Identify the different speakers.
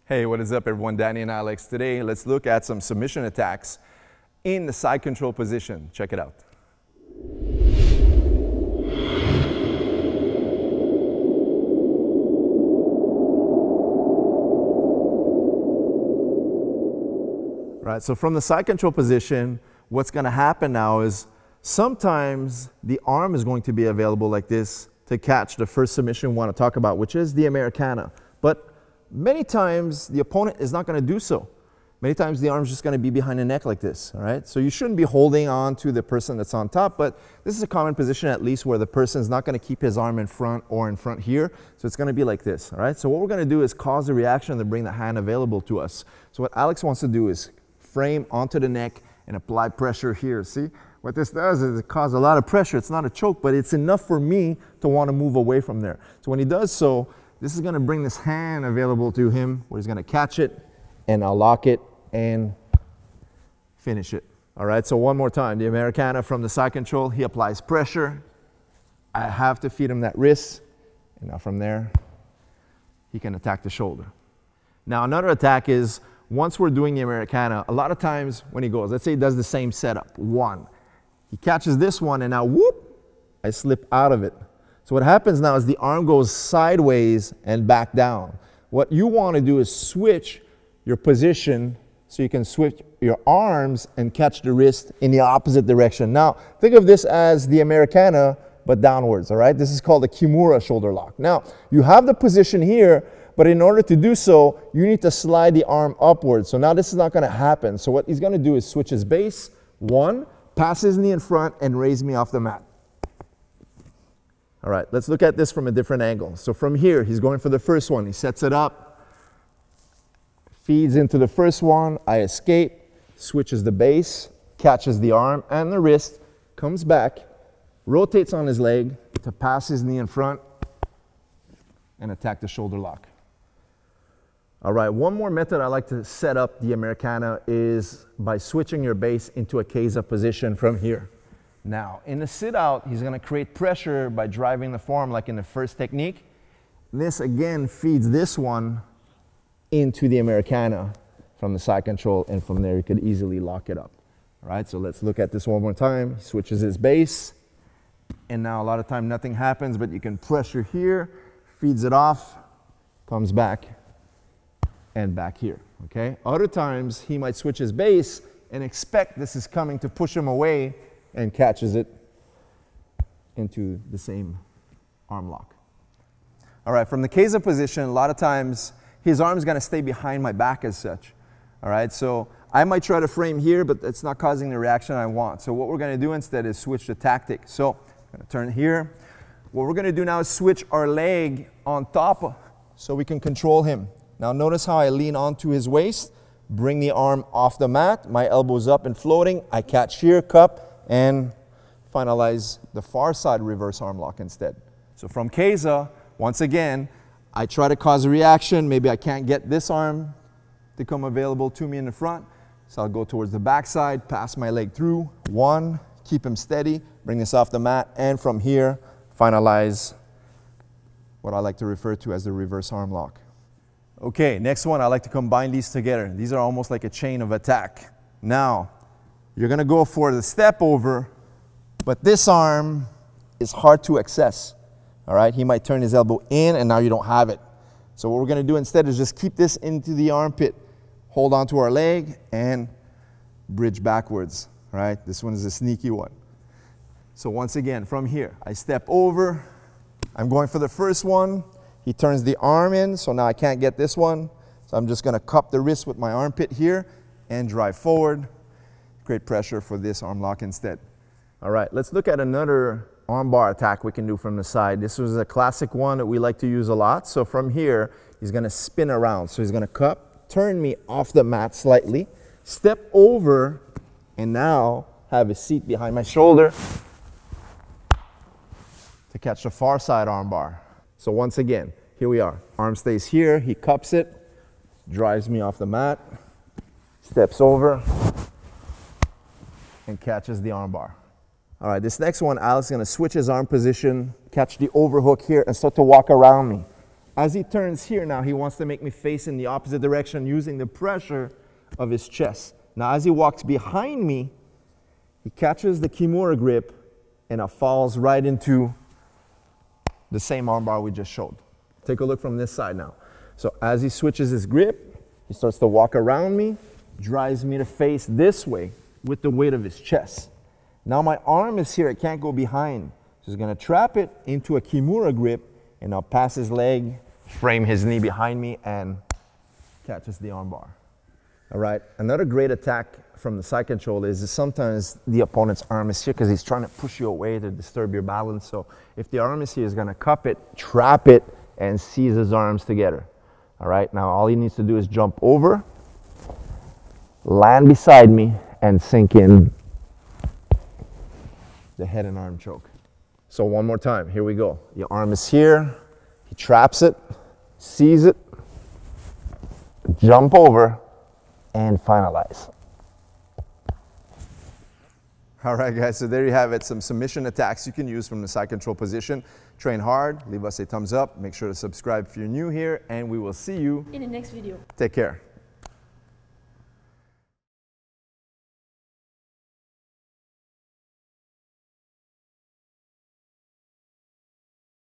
Speaker 1: Hey, what is up everyone? Danny and Alex. Today, let's look at some submission attacks in the side control position. Check it out. Right, so from the side control position, what's going to happen now is sometimes the arm is going to be available like this to catch the first submission we want to talk about, which is the Americana. But many times the opponent is not going to do so. Many times the arm's just going to be behind the neck like this, all right? So you shouldn't be holding on to the person that's on top, but this is a common position at least where the person is not going to keep his arm in front or in front here. So it's going to be like this, all right? So what we're going to do is cause the reaction to bring the hand available to us. So what Alex wants to do is frame onto the neck and apply pressure here. See? What this does is it causes a lot of pressure. It's not a choke, but it's enough for me to want to move away from there. So when he does so, this is going to bring this hand available to him where he's going to catch it and I'll lock it and finish it. All right, so one more time. The Americana from the side control, he applies pressure. I have to feed him that wrist. And now from there, he can attack the shoulder. Now another attack is once we're doing the Americana, a lot of times when he goes, let's say he does the same setup, one. He catches this one and now whoop, I slip out of it. So what happens now is the arm goes sideways and back down. What you want to do is switch your position so you can switch your arms and catch the wrist in the opposite direction. Now, think of this as the Americana, but downwards, all right? This is called the Kimura shoulder lock. Now, you have the position here, but in order to do so, you need to slide the arm upwards. So now this is not going to happen. So what he's going to do is switch his base, one, pass his knee in front, and raise me off the mat. All right, let's look at this from a different angle. So from here, he's going for the first one. He sets it up, feeds into the first one. I escape, switches the base, catches the arm and the wrist, comes back, rotates on his leg to pass his knee in front and attack the shoulder lock. All right, one more method I like to set up the Americana is by switching your base into a Keiza position from here. Now, in the sit-out, he's going to create pressure by driving the forearm like in the first technique. This, again, feeds this one into the Americana from the side control, and from there, you could easily lock it up. All right, so let's look at this one more time. He switches his base, and now a lot of time nothing happens, but you can pressure here, feeds it off, comes back, and back here, okay? Other times, he might switch his base and expect this is coming to push him away and catches it into the same arm lock. All right, from the Keiza position, a lot of times his arm is going to stay behind my back as such. All right, so I might try to frame here, but it's not causing the reaction I want. So what we're going to do instead is switch the tactic. So I'm going to turn here. What we're going to do now is switch our leg on top so we can control him. Now notice how I lean onto his waist, bring the arm off the mat, my elbow's up and floating, I catch here, cup, and finalize the far side reverse arm lock instead. So from Keiza, once again, I try to cause a reaction. Maybe I can't get this arm to come available to me in the front. So I'll go towards the back side, pass my leg through. One, keep him steady, bring this off the mat, and from here, finalize what I like to refer to as the reverse arm lock. Okay, next one, I like to combine these together. These are almost like a chain of attack. Now, you're going to go for the step over, but this arm is hard to access. All right, he might turn his elbow in and now you don't have it. So what we're going to do instead is just keep this into the armpit, hold onto our leg and bridge backwards. All right, this one is a sneaky one. So once again, from here, I step over. I'm going for the first one. He turns the arm in, so now I can't get this one. So I'm just going to cup the wrist with my armpit here and drive forward. Great pressure for this arm lock instead. All right, let's look at another arm bar attack we can do from the side. This was a classic one that we like to use a lot. So from here, he's going to spin around. So he's going to cup, turn me off the mat slightly, step over, and now have a seat behind my shoulder to catch the far side arm bar. So once again, here we are. Arm stays here, he cups it, drives me off the mat, steps over, and catches the arm bar. All right, this next one, Alex is going to switch his arm position, catch the overhook here, and start to walk around me. As he turns here now, he wants to make me face in the opposite direction using the pressure of his chest. Now, as he walks behind me, he catches the Kimura grip and it falls right into the same armbar we just showed. Take a look from this side now. So as he switches his grip, he starts to walk around me, drives me to face this way with the weight of his chest. Now my arm is here, it can't go behind. So he's gonna trap it into a Kimura grip and I'll pass his leg, frame his knee behind me and catches the armbar. All right, another great attack from the side control is sometimes the opponent's arm is here because he's trying to push you away to disturb your balance. So if the arm is here, he's gonna cup it, trap it, and seize his arms together. All right, now all he needs to do is jump over, land beside me, and sink in the head and arm choke. So one more time, here we go. Your arm is here, he traps it, seize it, jump over, and finalize. All right, guys, so there you have it, some submission attacks you can use from the side control position. Train hard, leave us a thumbs up, make sure to subscribe if you're new here, and we will see you
Speaker 2: in the next video.
Speaker 1: Take care.